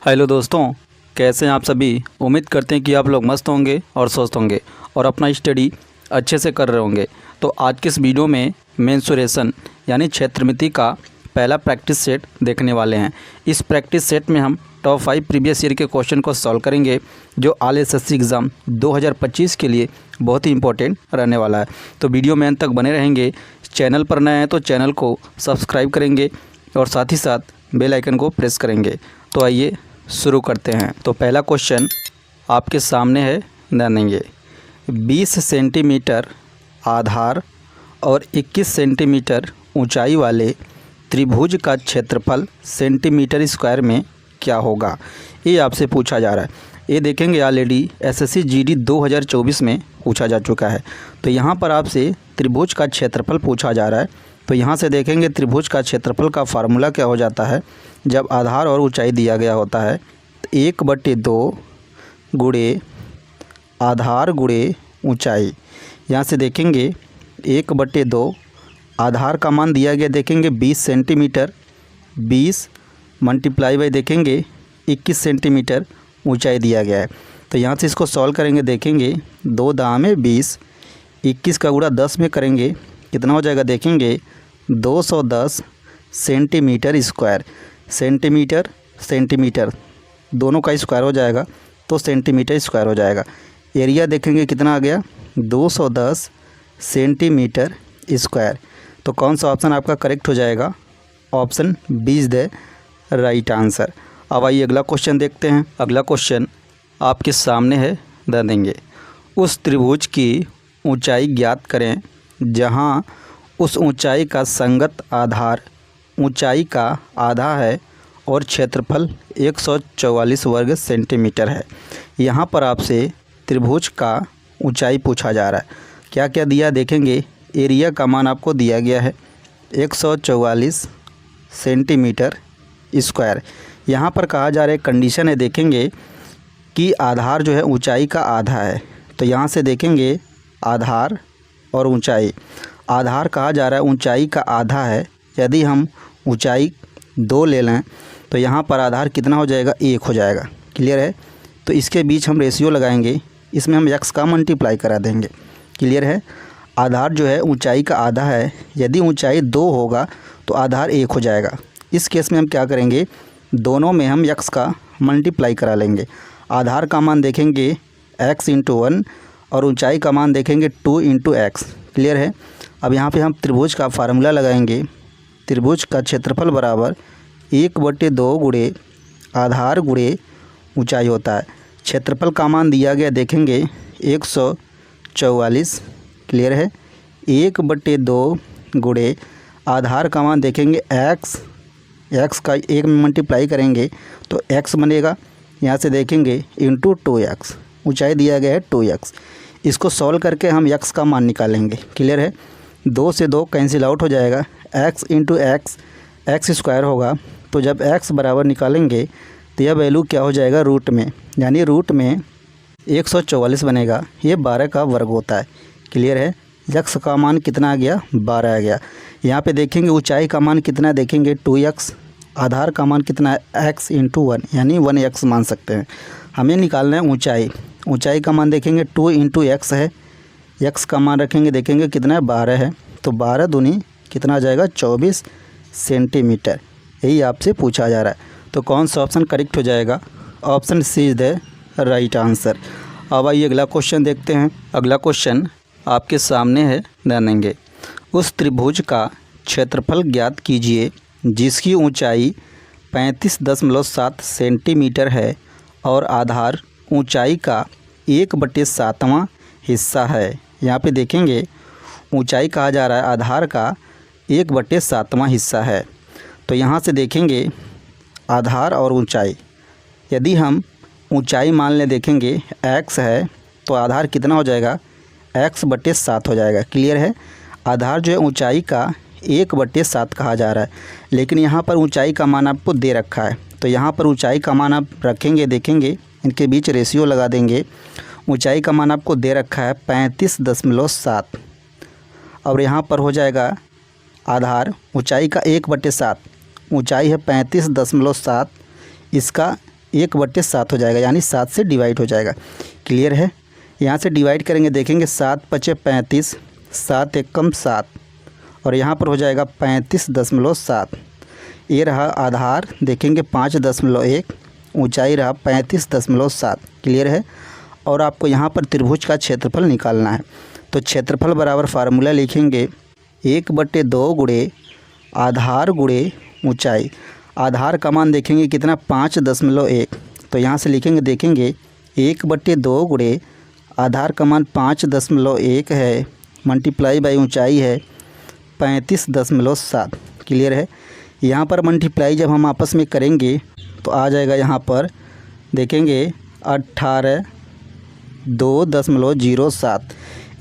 Hello दोस्तों, कैसे हैं आप सभी। उम्मीद करते हैं कि आप लोग मस्त होंगे और स्वस्थ होंगे और अपना स्टडी अच्छे से कर रहे होंगे। तो आज के इस वीडियो में मेंसुरेशन यानी क्षेत्रमिति का पहला प्रैक्टिस सेट देखने वाले हैं। इस प्रैक्टिस सेट में हम टॉप 5 प्रीवियस ईयर के क्वेश्चन को सॉल्व करेंगे जो ऑल एसएससी एग्ज़ाम 2025 के लिए बहुत ही इंपॉर्टेंट रहने वाला है। तो वीडियो में अंत तक बने रहेंगे। चैनल पर नए हैं तो चैनल को सब्सक्राइब करेंगे और साथ ही साथ बेल आइकन को प्रेस करेंगे। तो आइए शुरू करते हैं। तो पहला क्वेश्चन आपके सामने है, ध्यान देंगे। 20 सेंटीमीटर आधार और 21 सेंटीमीटर ऊंचाई वाले त्रिभुज का क्षेत्रफल सेंटीमीटर स्क्वायर में क्या होगा, ये आपसे पूछा जा रहा है। ये देखेंगे ऑलरेडी एसएससी जीडी 2024 में पूछा जा चुका है। तो यहाँ पर आपसे त्रिभुज का क्षेत्रफल पूछा जा रहा है। तो यहाँ से देखेंगे त्रिभुज का क्षेत्रफल का फार्मूला क्या हो जाता है। जब आधार और ऊंचाई दिया गया होता है तो 1/2 गुणे आधार गुणे ऊंचाई। यहाँ से देखेंगे 1/2 आधार का मान दिया गया, देखेंगे 20 सेंटीमीटर, 20 मल्टीप्लाई बाई देखेंगे 21 सेंटीमीटर ऊंचाई दिया गया है। तो यहाँ से इसको सॉल्व करेंगे, देखेंगे 2 दाम में 20, 21 का गुणा 10 में करेंगे कितना हो जाएगा, देखेंगे 210 सेंटीमीटर स्क्वायर। सेंटीमीटर सेंटीमीटर दोनों का स्क्वायर हो जाएगा तो सेंटीमीटर स्क्वायर हो जाएगा। एरिया देखेंगे कितना आ गया, 210 सेंटीमीटर स्क्वायर। तो कौन सा ऑप्शन आपका करेक्ट हो जाएगा, option B is the right answer. अब आइए अगला क्वेश्चन देखते हैं। अगला क्वेश्चन आपके सामने है, ध्यान देंगे। उस त्रिभुज की ऊंचाई ज्ञात करें जहां उस ऊंचाई का संगत आधार ऊंचाई का आधा है और क्षेत्रफल 144 वर्ग सेंटीमीटर है। यहाँ पर आपसे त्रिभुज का ऊंचाई पूछा जा रहा है। क्या क्या दिया देखेंगे, एरिया का मान आपको दिया गया है 144 सेंटीमीटर स्क्वायर। यहाँ पर कहा जा रहा है कंडीशन है, देखेंगे कि आधार जो है ऊंचाई का आधा है। तो यहाँ से देखेंगे आधार और ऊंचाई, आधार कहा जा रहा है ऊंचाई का आधा है। यदि हम ऊंचाई 2 ले लें तो यहाँ पर आधार कितना हो जाएगा, 1 हो जाएगा। क्लियर है। तो इसके बीच हम रेशियो लगाएंगे, इसमें हम x का मल्टीप्लाई करा देंगे। क्लियर है। आधार जो है ऊंचाई का आधा है, यदि ऊंचाई 2 होगा तो आधार 1 हो जाएगा। इस केस में हम क्या करेंगे, दोनों में हम x का मल्टीप्लाई करा लेंगे। आधार का मान देखेंगे x × 1 और ऊंचाई का मान देखेंगे 2 × x। क्लियर है। अब यहाँ पे हम त्रिभुज का फार्मूला लगाएंगे। त्रिभुज का क्षेत्रफल बराबर 1/2 गुणे आधार गुणे ऊंचाई होता है। क्षेत्रफल का मान दिया गया, देखेंगे 144। क्लियर है। 1/2 गुणे आधार का मान देखेंगे x का 1 में मल्टीप्लाई करेंगे तो x बनेगा। यहाँ से देखेंगे इंटू 2x, ऊंचाई दिया गया है 2x। इसको सॉल्व करके हम x का मान निकालेंगे। क्लियर है। 2 से 2 कैंसिल आउट हो जाएगा, x × x स्क्वायर होगा। तो जब x बराबर निकालेंगे तो यह वैल्यू क्या हो जाएगा, रूट में, यानी रूट में 144 बनेगा। ये 12 का वर्ग होता है। क्लियर है। x का मान कितना आ गया, 12 आ गया। यहाँ पे देखेंगे ऊंचाई का मान कितना है, देखेंगे 2x। आधार का मान कितना है, x × 1 यानी 1x मान सकते हैं। हमें निकालना है ऊंचाई। ऊंचाई का मान देखेंगे 2 × x है। x का मान रखेंगे, देखेंगे कितना है, 12 है। तो 12 दूनी कितना आ जाएगा, 24 सेंटीमीटर। यही आपसे पूछा जा रहा है। तो कौन सा ऑप्शन करेक्ट हो जाएगा, option C is the right answer. अब आइए अगला क्वेश्चन देखते हैं। अगला क्वेश्चन आपके सामने है, ध्यान देंगे। उस त्रिभुज का क्षेत्रफल ज्ञात कीजिए जिसकी ऊंचाई 35.7 सेंटीमीटर है और आधार ऊंचाई का 1/7वां हिस्सा है। यहाँ पे देखेंगे ऊंचाई कहा जा रहा है आधार का 1/7वां हिस्सा है। तो यहाँ से देखेंगे आधार और ऊंचाई, यदि हम ऊंचाई मान लें, देखेंगे x है तो आधार कितना हो जाएगा, x/7 हो जाएगा। क्लियर है। आधार जो है ऊंचाई का 1/7 कहा जा रहा है, लेकिन यहाँ पर ऊंचाई का मान आपको दे रखा है। तो यहाँ पर ऊंचाई का मान आप रखेंगे, देखेंगे इनके बीच रेशियो लगा देंगे। ऊंचाई का मान आपको दे रखा है 35.7 और यहाँ पर हो जाएगा आधार ऊंचाई का 1/7, ऊंचाई है 35.7, इसका 1/7 हो जाएगा, यानी 7 से डिवाइड हो जाएगा। क्लियर है। यहाँ से डिवाइड करेंगे, देखेंगे 7 × 5 = 35, 7 × 1 = 7 और यहाँ पर हो जाएगा 35.7। ये रहा आधार, देखेंगे 5.1, ऊंचाई रहा 35.7। क्लियर है। और आपको यहाँ पर त्रिभुज का क्षेत्रफल निकालना है। तो क्षेत्रफल बराबर फार्मूला लिखेंगे 1/2 गुणे आधार गुणे ऊंचाई। आधार का मान देखेंगे कितना 5.1, तो यहाँ से लिखेंगे, देखेंगे 1/2 गुणे आधार का मान 5.1 है, मल्टीप्लाई बाई ऊंचाई है 35.7। क्लियर है। यहाँ पर मल्टीप्लाई जब हम आपस में करेंगे तो आ जाएगा, यहाँ पर देखेंगे 18.2.07,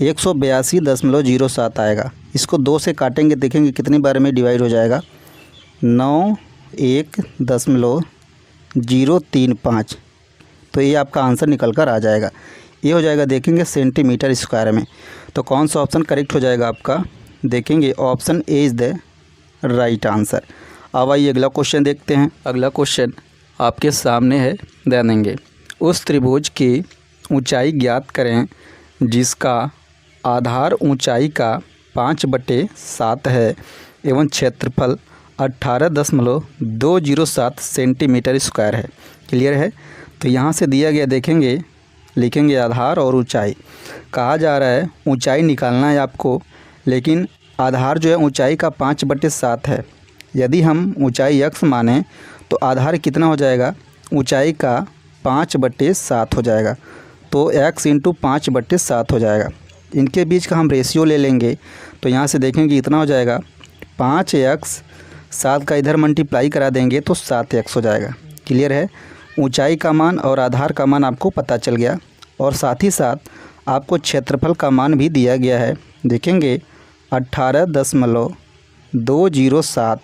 182.07 आएगा। इसको 2 से काटेंगे, देखेंगे कितनी बार में डिवाइड हो जाएगा, 91.035। तो ये आपका आंसर निकल कर आ जाएगा। ये हो जाएगा, देखेंगे सेंटीमीटर स्क्वायर में। तो कौन सा ऑप्शन करेक्ट हो जाएगा आपका, देखेंगे option A is the right answer. अब आइए अगला क्वेश्चन देखते हैं। अगला क्वेश्चन आपके सामने है, ध्यान देंगे। उस त्रिभुज की ऊंचाई ज्ञात करें जिसका आधार ऊंचाई का 5/7 है एवं क्षेत्रफल 18.207 सेंटीमीटर स्क्वायर है। क्लियर है। तो यहाँ से दिया गया, देखेंगे लिखेंगे आधार और ऊंचाई। कहा जा रहा है ऊंचाई निकालना है आपको, लेकिन आधार जो है ऊंचाई का 5/7 है। यदि हम ऊंचाई x माने तो आधार कितना हो जाएगा, ऊंचाई का 5/7 हो जाएगा। तो x × 5/7 हो जाएगा। इनके बीच का हम रेशियो ले लेंगे तो यहाँ से देखेंगे इतना हो जाएगा 5x, 7 का इधर मल्टीप्लाई करा देंगे तो 7x हो जाएगा। क्लियर है। ऊंचाई का मान और आधार का मान आपको पता चल गया, और साथ ही साथ आपको क्षेत्रफल का मान भी दिया गया है। देखेंगे 18.207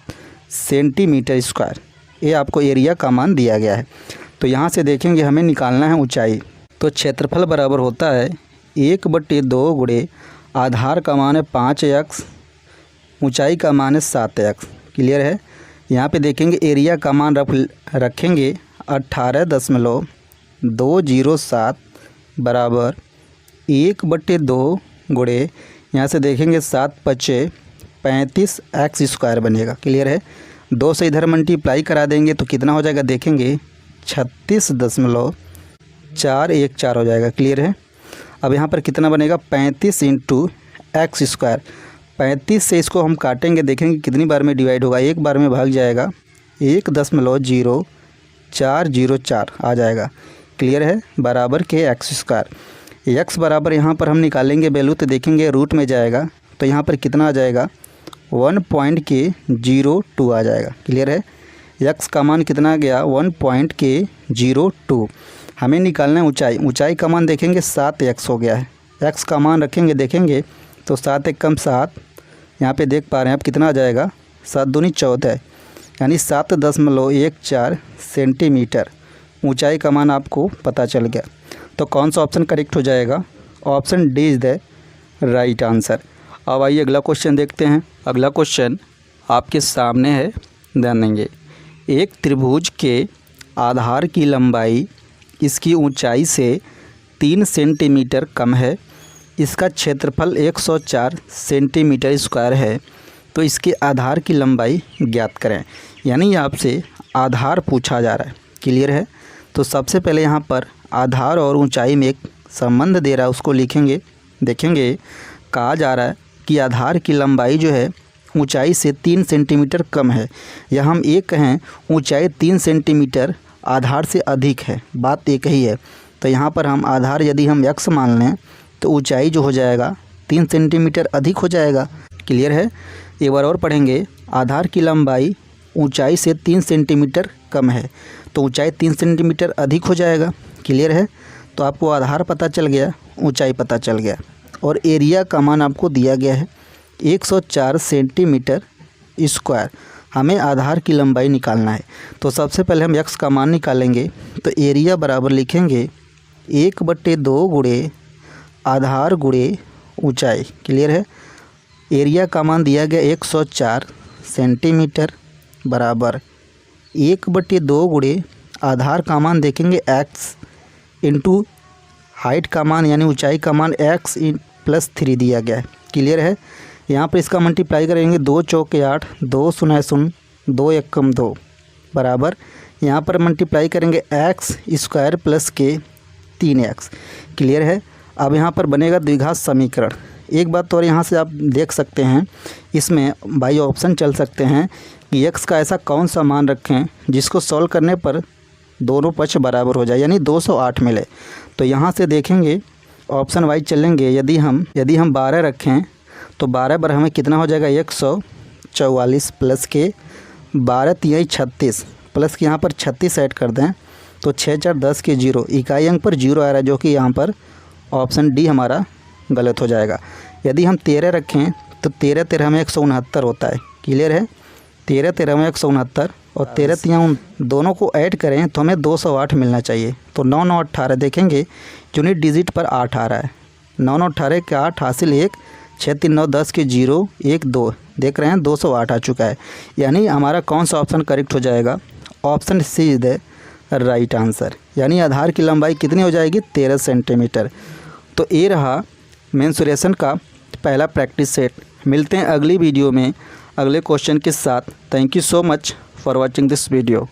सेंटीमीटर स्क्वायर, ये आपको एरिया का मान दिया गया है। तो यहाँ से देखेंगे हमें निकालना है ऊंचाई। तो क्षेत्रफल बराबर होता है 1/2 गुणे आधार का मान है 5x, ऊंचाई का मान है 7x। क्लियर है। यहाँ पे देखेंगे एरिया का मान रखेंगे 18.207 बराबर 1/2 गुणे, यहाँ से देखेंगे 7 × 5 = 35x स्क्वायर बनेगा। क्लियर है। 2 से इधर मल्टीप्लाई करा देंगे तो कितना हो जाएगा, देखेंगे 36.414 हो जाएगा। क्लियर है। अब यहाँ पर कितना बनेगा, 35 × x स्क्वायर। 35 से इसको हम काटेंगे, देखेंगे कितनी बार में डिवाइड होगा, एक बार में भाग जाएगा, 1.0404 आ जाएगा। क्लियर है। बराबर के x स्क्वायर। x बराबर यहाँ पर हम निकालेंगे वैल्यू, तो देखेंगे रूट में जाएगा तो यहाँ पर कितना आ जाएगा, 1.02 आ जाएगा। क्लियर है। x का मान कितना आ गया, 1.02। हमें निकालना है ऊंचाई। ऊंचाई का मान देखेंगे 7x हो गया है। x का मान रखेंगे, देखेंगे तो 7 × 1 = 7, यहाँ पे देख पा रहे हैं आप कितना आ जाएगा, 7 × 2 = 14, यानी 7.14 सेंटीमीटर ऊंचाई का मान आपको पता चल गया। तो कौन सा ऑप्शन करेक्ट हो जाएगा, option D is the right answer. अब आइए अगला क्वेश्चन देखते हैं। अगला क्वेश्चन आपके सामने है, ध्यान देंगे। एक त्रिभुज के आधार की लंबाई इसकी ऊंचाई से 3 सेंटीमीटर कम है, इसका क्षेत्रफल 104 सेंटीमीटर स्क्वायर है, तो इसके आधार की लंबाई ज्ञात करें। यानी आपसे आधार पूछा जा रहा है। क्लियर है। तो सबसे पहले यहाँ पर आधार और ऊंचाई में एक संबंध दे रहा है, उसको लिखेंगे। देखेंगे कहा जा रहा है कि आधार की लंबाई जो है ऊंचाई से 3 सेंटीमीटर कम है, या हम ये कहें ऊंचाई 3 सेंटीमीटर आधार से अधिक है, बात एक ही है। तो यहाँ पर हम आधार यदि हम x मान लें तो ऊंचाई जो हो जाएगा 3 सेंटीमीटर अधिक हो जाएगा। क्लियर है। एक बार और पढ़ेंगे, आधार की लंबाई ऊंचाई से 3 सेंटीमीटर कम है, तो ऊंचाई 3 सेंटीमीटर अधिक हो जाएगा। क्लियर है। तो आपको आधार पता चल गया, ऊंचाई पता चल गया, और एरिया का मान आपको दिया गया है 104 सेंटीमीटर स्क्वायर। हमें आधार की लंबाई निकालना है। तो सबसे पहले हम x का मान निकालेंगे, तो एरिया बराबर लिखेंगे 1/2 गुणे आधार गुणे ऊंचाई। क्लियर है। एरिया का मान दिया गया 104 सेंटीमीटर बराबर 1/2 गुणे आधार का मान देखेंगे x इंटू हाइट का मान यानी ऊंचाई का मान x + 3 दिया गया है। क्लियर है। यहाँ पर इसका मल्टीप्लाई करेंगे 2 चौके 8, 2 शून्य शून्य, 2 एकम 2 बराबर यहाँ पर मल्टीप्लाई करेंगे x² + k 3x। क्लियर है। अब यहाँ पर बनेगा द्विघात समीकरण। एक बात तो और यहाँ से आप देख सकते हैं, इसमें बाई ऑप्शन चल सकते हैं कि x का ऐसा कौन सा मान रखें जिसको सॉल्व करने पर दोनों पक्ष बराबर हो जाए यानी 208 मिले। तो यहाँ से देखेंगे ऑप्शन वाइज चलेंगे। यदि हम 12 रखें तो 12 पर हमें कितना हो जाएगा 144 + के 12 3 36 प्लस के यहाँ पर 36 ऐड कर दें तो 6 4 10 के 0 इकाई अंक पर 0 आ रहा है, जो कि यहाँ पर ऑप्शन डी हमारा गलत हो जाएगा। यदि हम 13 रखें तो 13 13 में 169 होता है। क्लियर है। 13 13 में 169 और 13 3 दोनों को ऐड करें तो हमें 208 मिलना चाहिए। तो 9 9 18 देखेंगे यूनिट डिजिट पर 8 आ रहा है। 9 9 18 के 8 हासिल 1, 6 3 9 10 के 0 1 2 देख रहे हैं 208 आ चुका है। यानी हमारा कौन सा ऑप्शन करेक्ट हो जाएगा? Option C is the right answer. यानी आधार की लंबाई कितनी हो जाएगी? 13 सेंटीमीटर। तो ये रहा मेंसुरेशन का पहला प्रैक्टिस सेट। मिलते हैं अगली वीडियो में अगले क्वेश्चन के साथ। Thank you so much for watching this video.